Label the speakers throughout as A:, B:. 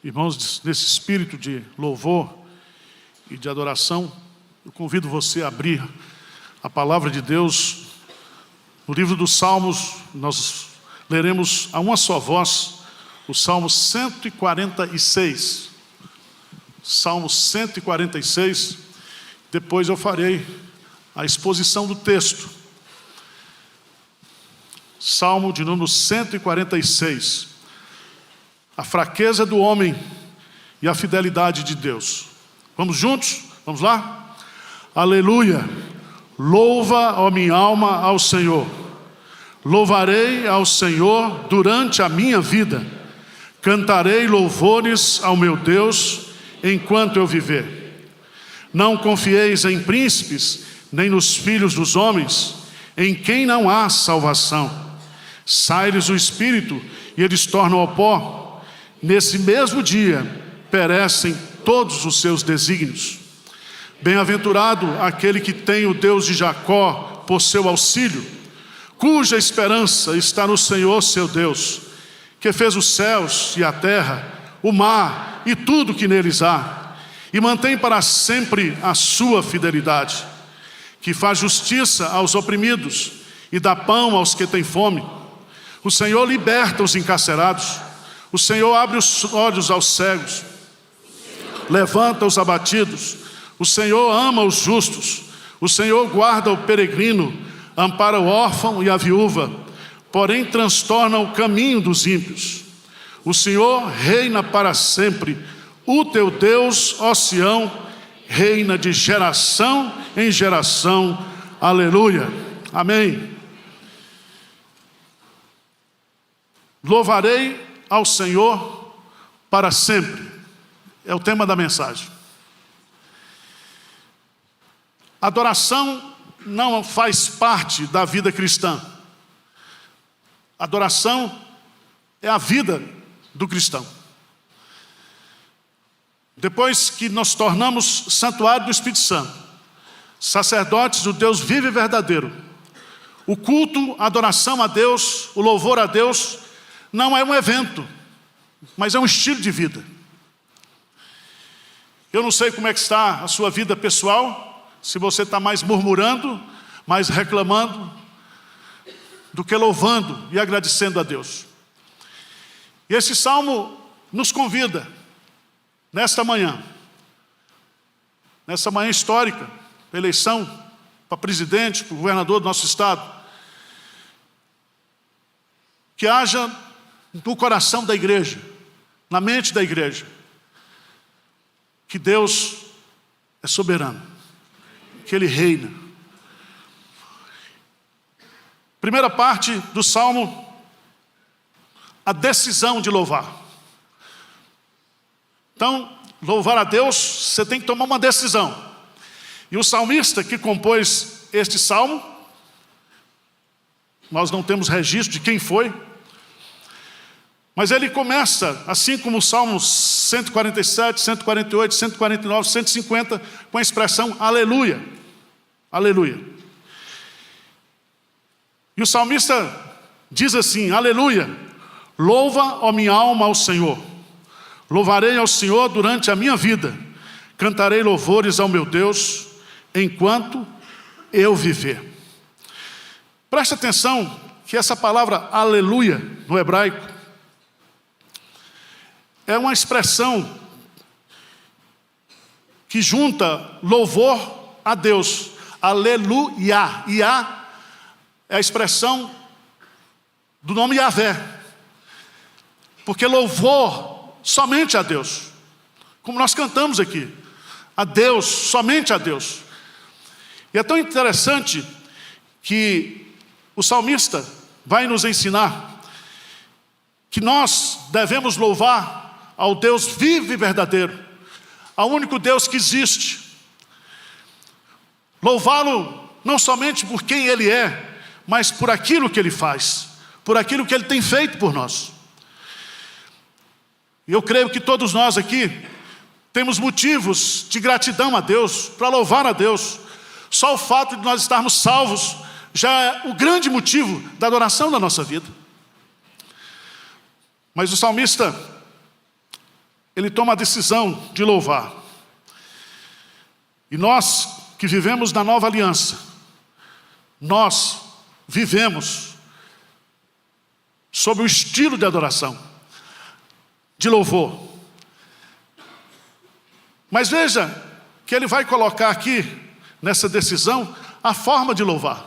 A: Irmãos, nesse espírito de louvor e de adoração, eu convido você a abrir a palavra de Deus no livro dos Salmos. Nós leremos a uma só voz o Salmo 146. Salmo 146. Depois eu farei a exposição do texto. Salmo de número 146. A fraqueza do homem e a fidelidade de Deus. Vamos juntos? Vamos lá? Aleluia! Louva, ó minha alma, ao Senhor. Louvarei ao Senhor durante a minha vida. Cantarei louvores ao meu Deus enquanto eu viver. Não confieis em príncipes, nem nos filhos dos homens, em quem não há salvação. Sai-lhes o espírito e eles tornam ao pó. Nesse mesmo dia perecem todos os seus desígnios. Bem-aventurado aquele que tem o Deus de Jacó por seu auxílio, cuja esperança está no Senhor seu Deus, que fez os céus e a terra, o mar e tudo que neles há, e mantém para sempre a sua fidelidade, que faz justiça aos oprimidos e dá pão aos que têm fome. O Senhor liberta os encarcerados. O Senhor abre os olhos aos cegos, levanta os abatidos. O Senhor ama os justos. O Senhor guarda o peregrino, ampara o órfão e a viúva, porém transtorna o caminho dos ímpios. O Senhor reina para sempre. O teu Deus, ó Sião, reina de geração em geração. Aleluia. Amém. Louvarei ao Senhor para sempre. É o tema da mensagem. Adoração não faz parte da vida cristã. Adoração é a vida do cristão. Depois que nos tornamos santuário do Espírito Santo, sacerdotes do Deus vivo e verdadeiro, o culto, a adoração a Deus, o louvor a Deus, não é um evento, mas é um estilo de vida. Eu não sei como é que está a sua vida pessoal, se você está mais murmurando, mais reclamando, do que louvando e agradecendo a Deus. E esse salmo nos convida, nesta manhã histórica, eleição para presidente, para governador do nosso estado, que haja no coração da igreja, na mente da igreja, que Deus é soberano, que Ele reina. Primeira parte do Salmo, a decisão de louvar. Então, louvar a Deus, você tem que tomar uma decisão. E o salmista que compôs este salmo, nós não temos registro de quem foi, mas ele começa, assim como os Salmos 147, 148, 149, 150, com a expressão aleluia, aleluia. E o salmista diz assim, aleluia, louva, ó minha alma, ao Senhor. Louvarei ao Senhor durante a minha vida, cantarei louvores ao meu Deus, enquanto eu viver. Preste atenção que essa palavra aleluia, no hebraico, é uma expressão que junta louvor a Deus. Aleluia. Iá é a expressão do nome Yahvé. Porque louvor somente a Deus. Como nós cantamos aqui. A Deus, somente a Deus. E é tão interessante que o salmista vai nos ensinar que nós devemos louvar ao Deus vivo e verdadeiro, ao único Deus que existe. Louvá-lo não somente por quem Ele é, mas por aquilo que Ele faz, por aquilo que Ele tem feito por nós. E eu creio que todos nós aqui temos motivos de gratidão a Deus, para louvar a Deus. Só o fato de nós estarmos salvos já é o grande motivo da adoração da nossa vida. Mas o salmista, ele toma a decisão de louvar. E nós que vivemos na nova aliança, nós vivemos sob o estilo de adoração, de louvor. Mas veja que ele vai colocar aqui, nessa decisão, a forma de louvar.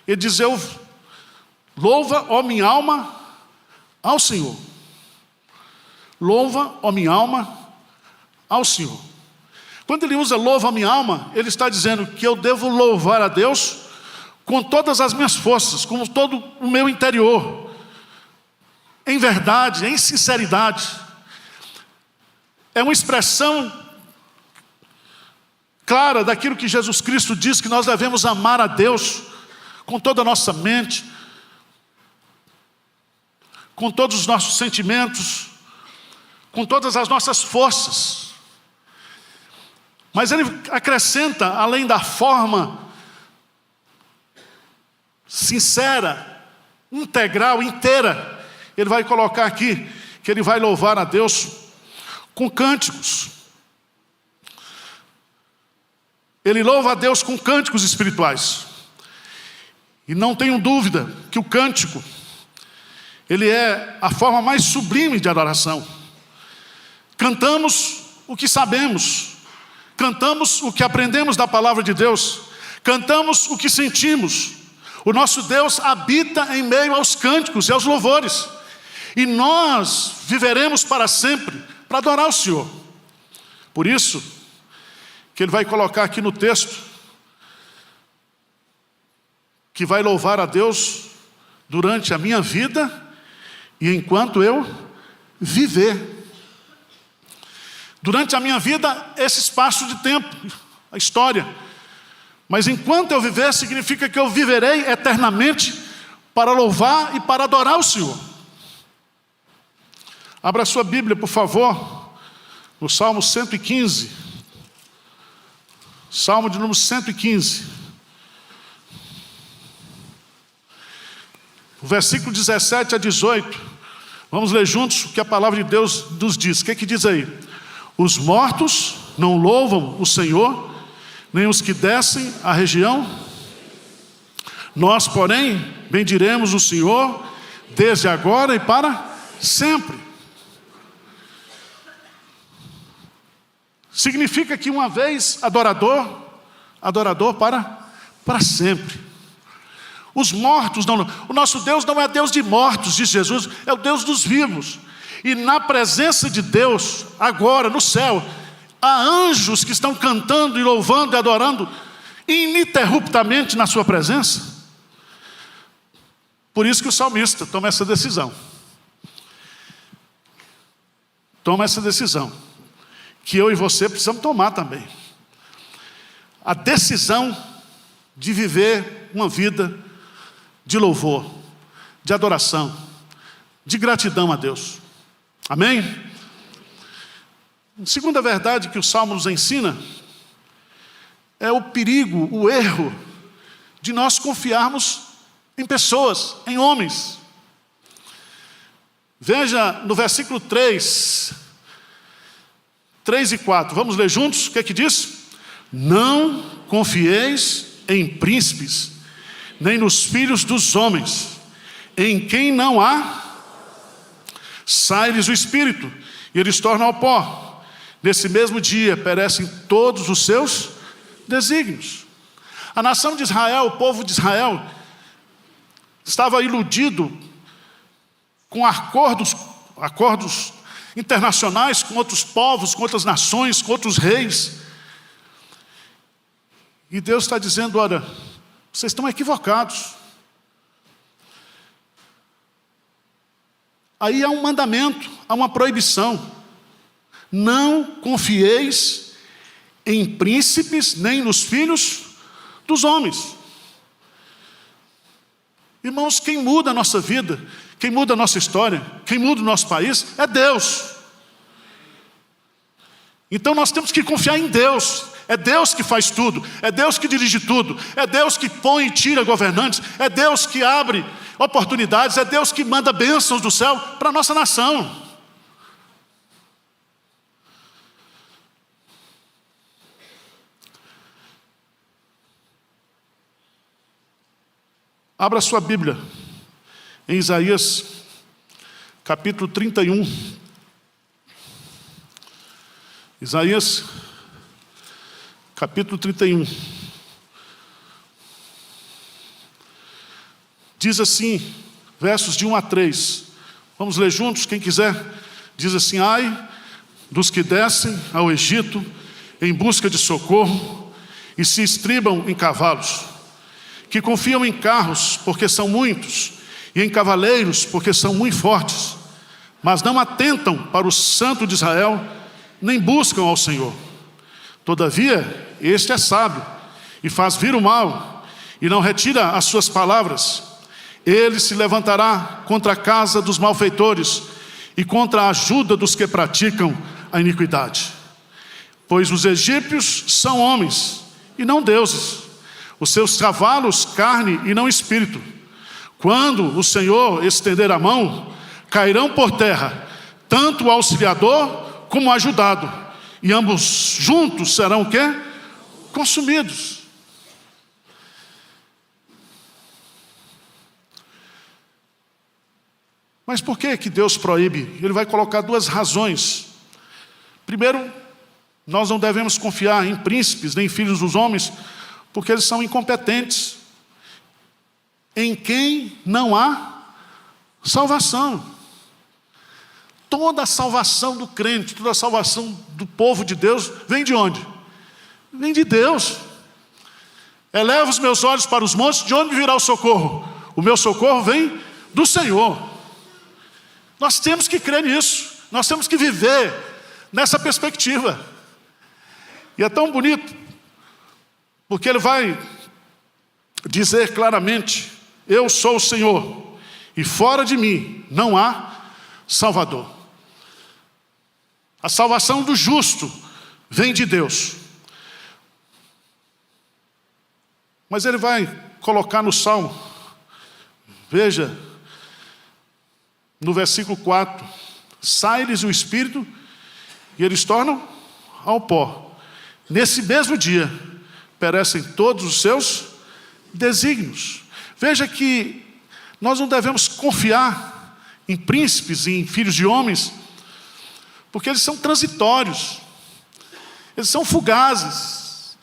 A: Ele diz: louva, ó minha alma, ao Senhor. Louva, ó minha alma, ao Senhor. Quando ele usa louva a minha alma, ele está dizendo que eu devo louvar a Deus com todas as minhas forças, com todo o meu interior, em verdade, em sinceridade. É uma expressão clara daquilo que Jesus Cristo diz, que nós devemos amar a Deus com toda a nossa mente, com todos os nossos sentimentos, com todas as nossas forças. Mas ele acrescenta, além da forma sincera, integral, inteira, ele vai colocar aqui que ele vai louvar a Deus com cânticos. Ele louva a Deus com cânticos espirituais. E não tenho dúvida que o cântico, ele é a forma mais sublime de adoração. Cantamos o que sabemos, cantamos o que aprendemos da palavra de Deus, cantamos o que sentimos. O nosso Deus habita em meio aos cânticos e aos louvores. E nós viveremos para sempre para adorar o Senhor. Por isso que ele vai colocar aqui no texto que vai louvar a Deus durante a minha vida e enquanto eu viver. Durante a minha vida, esse espaço de tempo, a história. Mas enquanto eu viver, significa que eu viverei eternamente para louvar e para adorar o Senhor. Abra sua Bíblia, por favor, no Salmo 115. Salmo de número 115. O versículo 17 a 18. Vamos ler juntos o que a palavra de Deus nos diz. O que é que diz aí? Os mortos não louvam o Senhor, nem os que descem a região. Nós, porém, bendiremos o Senhor desde agora e para sempre. Significa que uma vez adorador para sempre. Os mortos não. O nosso Deus não é Deus de mortos, diz Jesus, é o Deus dos vivos. E na presença de Deus, agora no céu, há anjos que estão cantando e louvando e adorando ininterruptamente na sua presença. Por isso que o salmista toma essa decisão. Toma essa decisão, que eu e você precisamos tomar também. A decisão de viver uma vida de louvor, de adoração, de gratidão a Deus. Amém? Segunda verdade que o Salmo nos ensina é o perigo, o erro de nós confiarmos em pessoas, em homens. Veja no versículo 3 e 4, vamos ler juntos, o que é que diz? Não confieis em príncipes, nem nos filhos dos homens, em quem não há. Sai-lhes o espírito, e eles tornam ao pó. Nesse mesmo dia perecem todos os seus desígnios. A nação de Israel, o povo de Israel, estava iludido com acordos internacionais com outros povos, com outras nações, com outros reis. E Deus está dizendo: olha, vocês estão equivocados. Aí há um mandamento, há uma proibição. Não confieis em príncipes, nem nos filhos dos homens. Irmãos, quem muda a nossa vida, quem muda a nossa história, quem muda o nosso país é Deus. Então nós temos que confiar em Deus. É Deus que faz tudo, é Deus que dirige tudo, é Deus que põe e tira governantes, é Deus que abre oportunidades, é Deus que manda bênçãos do céu para a nossa nação. Abra sua Bíblia em Isaías, capítulo 31. Isaías, capítulo 31. Diz assim, versos de 1 a 3. Vamos ler juntos, quem quiser. Diz assim: ai dos que descem ao Egito em busca de socorro e se estribam em cavalos, que confiam em carros porque são muitos e em cavaleiros porque são muito fortes, mas não atentam para o Santo de Israel, nem buscam ao Senhor. Todavia, este é sábio e faz vir o mal e não retira as suas palavras. Ele se levantará contra a casa dos malfeitores e contra a ajuda dos que praticam a iniquidade. Pois os egípcios são homens e não deuses, os seus cavalos carne e não espírito. Quando o Senhor estender a mão, cairão por terra, tanto o auxiliador como o ajudado, e ambos juntos serão o quê? Consumidos. Mas por que Deus proíbe? Ele vai colocar duas razões. Primeiro, nós não devemos confiar em príncipes, nem filhos dos homens, porque eles são incompetentes, em quem não há salvação. Toda a salvação do crente, toda a salvação do povo de Deus, vem de onde? Vem de Deus. Eleva os meus olhos para os montes, de onde virá o socorro? O meu socorro vem do Senhor. Nós temos que crer nisso, nós temos que viver nessa perspectiva. E é tão bonito, porque ele vai dizer claramente: eu sou o Senhor, e fora de mim não há Salvador. A salvação do justo vem de Deus. Mas ele vai colocar no Salmo, veja, no versículo 4, sai-lhes o espírito e eles tornam ao pó. Nesse mesmo dia perecem todos os seus desígnios. Veja que nós não devemos confiar em príncipes e em filhos de homens, porque eles são transitórios, eles são fugazes.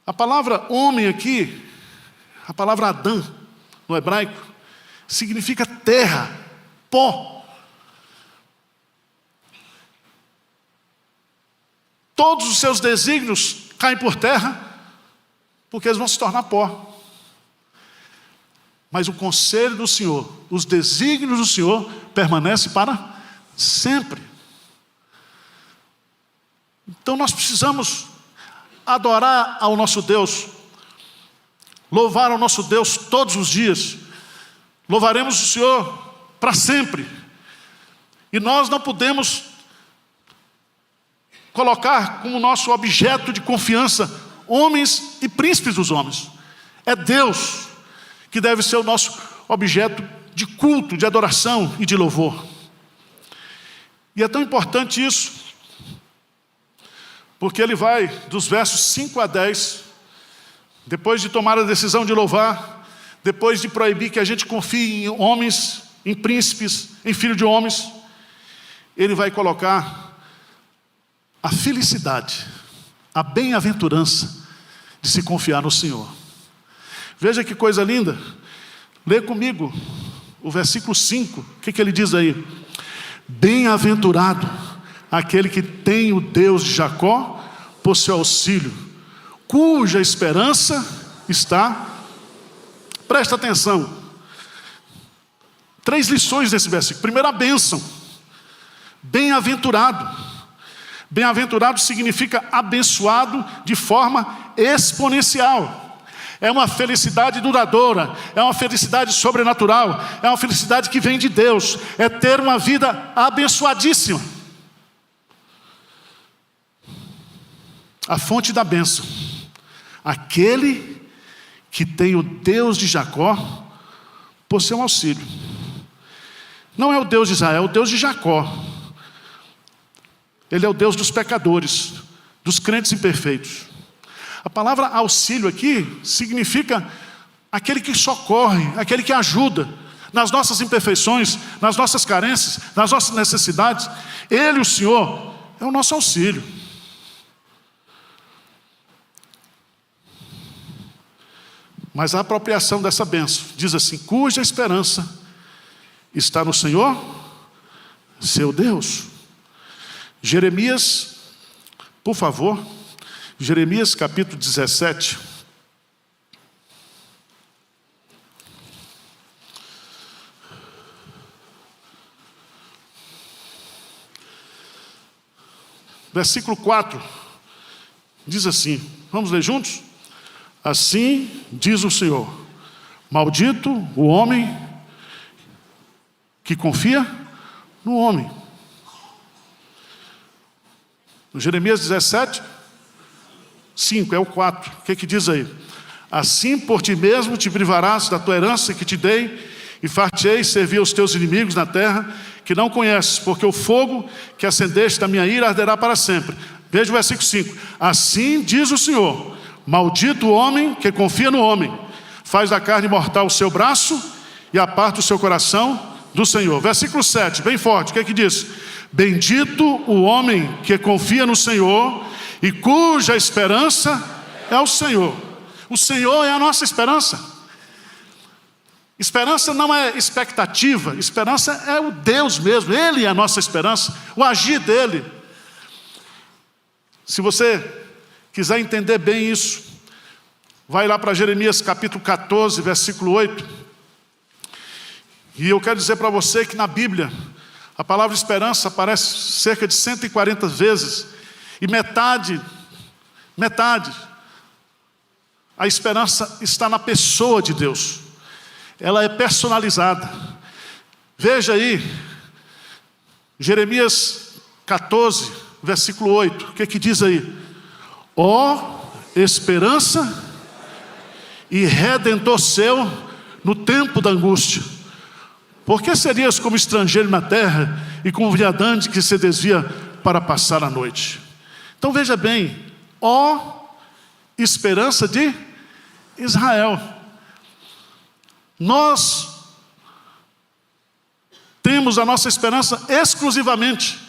A: A palavra homem aqui, a palavra Adão, no hebraico, significa terra, pó. Todos os seus desígnios caem por terra, porque eles vão se tornar pó. Mas o conselho do Senhor, os desígnios do Senhor, permanecem para sempre. Então nós precisamos adorar ao nosso Deus, louvar ao nosso Deus todos os dias. Louvaremos o Senhor para sempre. E nós não podemos colocar como nosso objeto de confiança homens e príncipes dos homens. É Deus que deve ser o nosso objeto de culto, de adoração e de louvor. E é tão importante isso, porque ele vai dos versos 5 a 10, depois de tomar a decisão de louvar, depois de proibir que a gente confie em homens, em príncipes, em filhos de homens, ele vai colocar a felicidade, a bem-aventurança de se confiar no Senhor. Veja que coisa linda. Lê comigo o versículo 5. O que ele diz aí? Bem-aventurado aquele que tem o Deus de Jacó por seu auxílio, cuja esperança está... Presta atenção. 3 lições nesse versículo. Primeiro, a bênção. Bem-aventurado. Bem-aventurado significa abençoado de forma exponencial. É uma felicidade duradoura, é uma felicidade sobrenatural, é uma felicidade que vem de Deus, é ter uma vida abençoadíssima. A fonte da bênção, aquele que tem o Deus de Jacó por seu auxílio. Não é o Deus de Israel, é o Deus de Jacó. Ele é o Deus dos pecadores, dos crentes imperfeitos. A palavra auxílio aqui significa aquele que socorre, aquele que ajuda nas nossas imperfeições, nas nossas carências, nas nossas necessidades. Ele, o Senhor, é o nosso auxílio. Mas a apropriação dessa bênção diz assim: cuja esperança está no Senhor, seu Deus. Jeremias, por favor, Jeremias capítulo 17. Versículo 4, diz assim, vamos ler juntos? Assim diz o Senhor: maldito o homem que confia no homem. No Jeremias 17, 5, é o 4, o que diz aí? Assim por ti mesmo te privarás da tua herança que te dei, e far-te-ei servir aos teus inimigos na terra, que não conheces, porque o fogo que acendeste da minha ira arderá para sempre. Veja o versículo 5. Assim diz o Senhor: maldito o homem que confia no homem, faz da carne mortal o seu braço e aparta o seu coração do Senhor. Versículo 7, bem forte, o que diz? Bendito o homem que confia no Senhor e cuja esperança é o Senhor. O Senhor é a nossa esperança. Esperança não é expectativa, esperança é o Deus mesmo, Ele é a nossa esperança, o agir dEle. Se você quiser entender bem isso, vai lá para Jeremias capítulo 14, versículo 8. E eu quero dizer para você que na Bíblia, a palavra esperança aparece cerca de 140 vezes, e metade, a esperança está na pessoa de Deus. Ela é personalizada. Veja aí, Jeremias 14, versículo 8, o que diz aí? Ó esperança e redentor seu no tempo da angústia, por que serias como estrangeiro na terra e como viandante que se desvia para passar a noite? Então veja bem, ó esperança de Israel. Nós temos a nossa esperança exclusivamente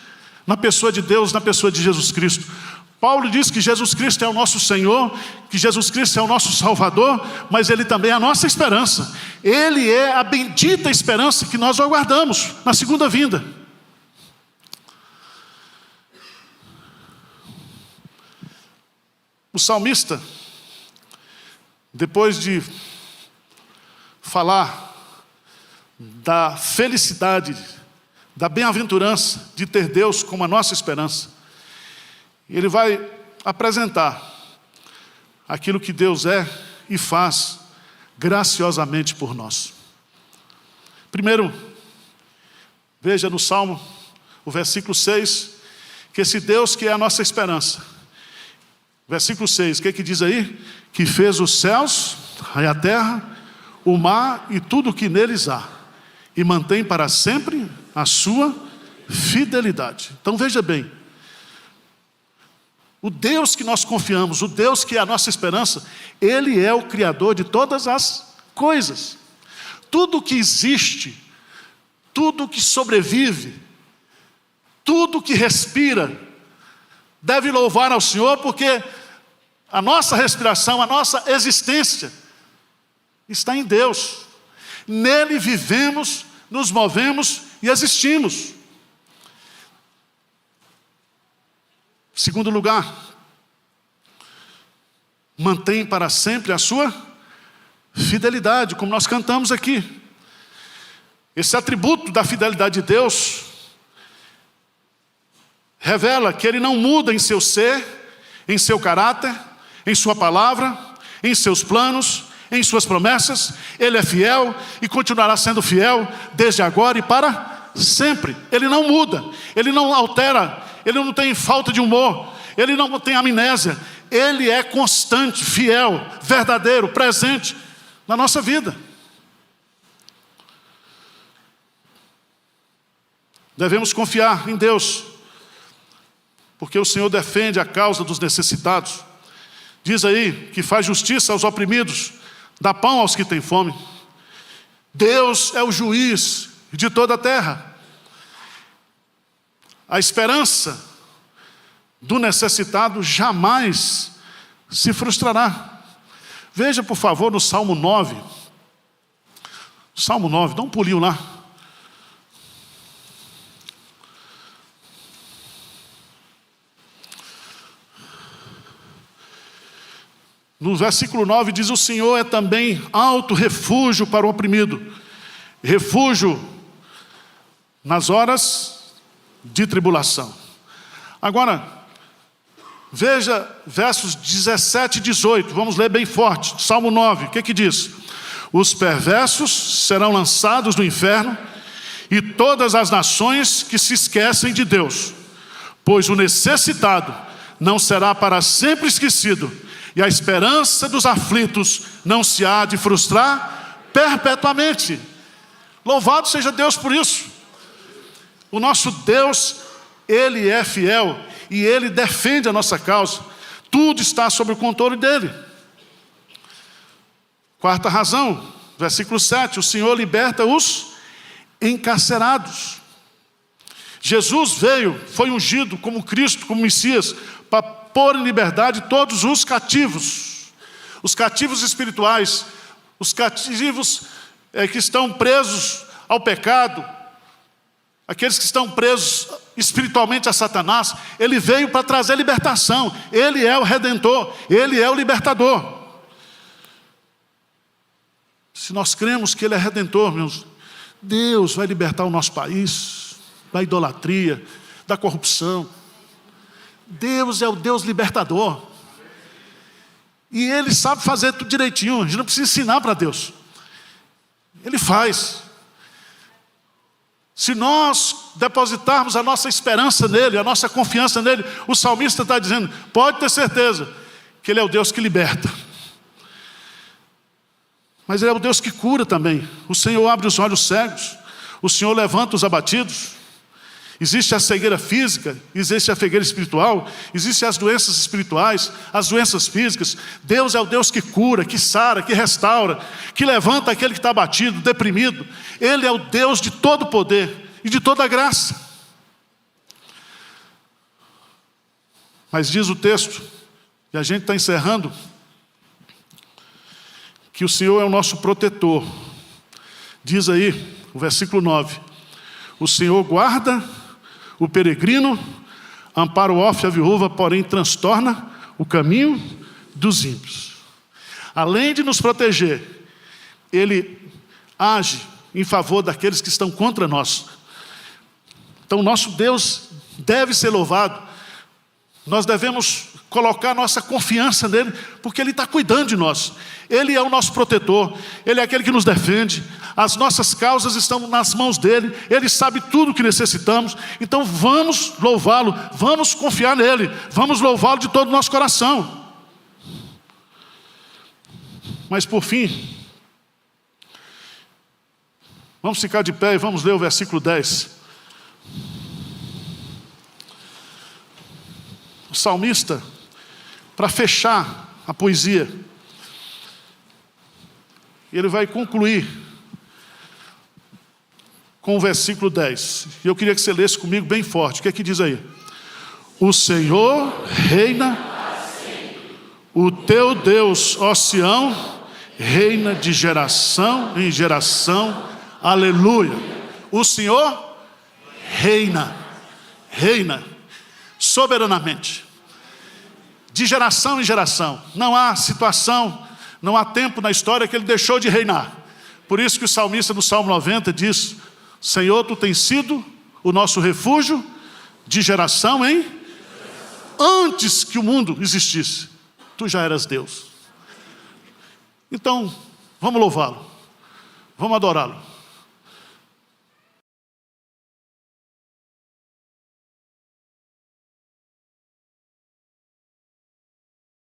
A: na pessoa de Deus, na pessoa de Jesus Cristo. Paulo diz que Jesus Cristo é o nosso Senhor, que Jesus Cristo é o nosso Salvador, mas Ele também é a nossa esperança. Ele é a bendita esperança que nós aguardamos na segunda vinda. O salmista, depois de falar da felicidade, da bem-aventurança de ter Deus como a nossa esperança, ele vai apresentar aquilo que Deus é e faz graciosamente por nós. Primeiro, veja no Salmo, o versículo 6, que esse Deus que é a nossa esperança. Versículo 6, o que diz aí? Que fez os céus e a terra, o mar e tudo o que neles há, e mantém para sempre a sua fidelidade. Então veja bem, o Deus que nós confiamos, o Deus que é a nossa esperança, Ele é o Criador de todas as coisas. Tudo que existe, tudo que sobrevive, tudo que respira, deve louvar ao Senhor, porque a nossa respiração, a nossa existência está em Deus. Nele vivemos, nos movemos e existimos. Segundo lugar, mantém para sempre a sua fidelidade, como nós cantamos aqui. Esse atributo da fidelidade de Deus revela que Ele não muda em seu ser, em seu caráter, em sua palavra, em seus planos, em suas promessas. Ele é fiel e continuará sendo fiel desde agora e para sempre. Ele não muda, Ele não altera, Ele não tem falta de humor, Ele não tem amnésia. Ele é constante, fiel, verdadeiro, presente na nossa vida. Devemos confiar em Deus, porque o Senhor defende a causa dos necessitados. diz aí que faz justiça aos oprimidos, dá pão aos que têm fome. Deus é o juiz de toda a terra. A esperança do necessitado jamais se frustrará. Veja, por favor, no Salmo 9. Salmo 9, dá um pulinho lá. No versículo 9 diz: o Senhor é também alto refúgio para o oprimido, refúgio nas horas de tribulação. Agora, veja versos 17 e 18, vamos ler bem forte, Salmo 9, o que diz? Os perversos serão lançados no inferno, e todas as nações que se esquecem de Deus, pois o necessitado não será para sempre esquecido, e a esperança dos aflitos não se há de frustrar perpetuamente. Louvado seja Deus por isso. O nosso Deus, Ele é fiel e Ele defende a nossa causa. Tudo está sob o controle dEle. Quarta razão, versículo 7, o Senhor liberta os encarcerados. Jesus veio, foi ungido como Cristo, como Messias, para pôr em liberdade todos os cativos espirituais, os cativos que estão presos ao pecado, aqueles que estão presos espiritualmente a Satanás. Ele veio para trazer libertação. Ele é o Redentor, Ele é o Libertador. Se nós cremos que Ele é Redentor, meus, Deus vai libertar o nosso país da idolatria, da corrupção. Deus é o Deus libertador. E Ele sabe fazer tudo direitinho. A gente não precisa ensinar para Deus. Ele faz. Se nós depositarmos a nossa esperança nele, a nossa confiança nele, o salmista está dizendo, pode ter certeza que Ele é o Deus que liberta. Mas Ele é o Deus que cura também. O Senhor abre os olhos cegos. O Senhor levanta os abatidos. Existe a cegueira física, existe a cegueira espiritual, existem as doenças espirituais, as doenças físicas. Deus é o Deus que cura, que sara, que restaura, que levanta aquele que está abatido, deprimido. Ele é o Deus de todo poder e de toda graça. Mas diz o texto, e a gente está encerrando, que o Senhor é o nosso protetor. Diz aí, o versículo 9, o Senhor guarda o peregrino, ampara o órfão e a viúva, porém transtorna o caminho dos ímpios. Além de nos proteger, Ele age em favor daqueles que estão contra nós. Então, nosso Deus deve ser louvado. Nós devemos colocar nossa confiança nele, porque Ele está cuidando de nós. Ele é o nosso protetor, Ele é aquele que nos defende. As nossas causas estão nas mãos dEle, Ele sabe tudo o que necessitamos. Então vamos louvá-lo, vamos confiar nele, vamos louvá-lo de todo o nosso coração. Mas por fim, vamos ficar de pé e vamos ler o versículo 10. O salmista, para fechar a poesia, ele vai concluir com o versículo 10. E eu queria que você lesse comigo bem forte. O que é que diz aí? O Senhor reina, o teu Deus, ó Sião, reina de geração em geração. Aleluia. O Senhor reina soberanamente, de geração em geração. Não há situação, não há tempo na história que Ele deixou de reinar. Por isso que o salmista no Salmo 90 diz: Senhor, Tu tens sido o nosso refúgio de geração em geração. Antes que o mundo existisse, Tu já eras Deus. Então, vamos louvá-lo, vamos adorá-lo.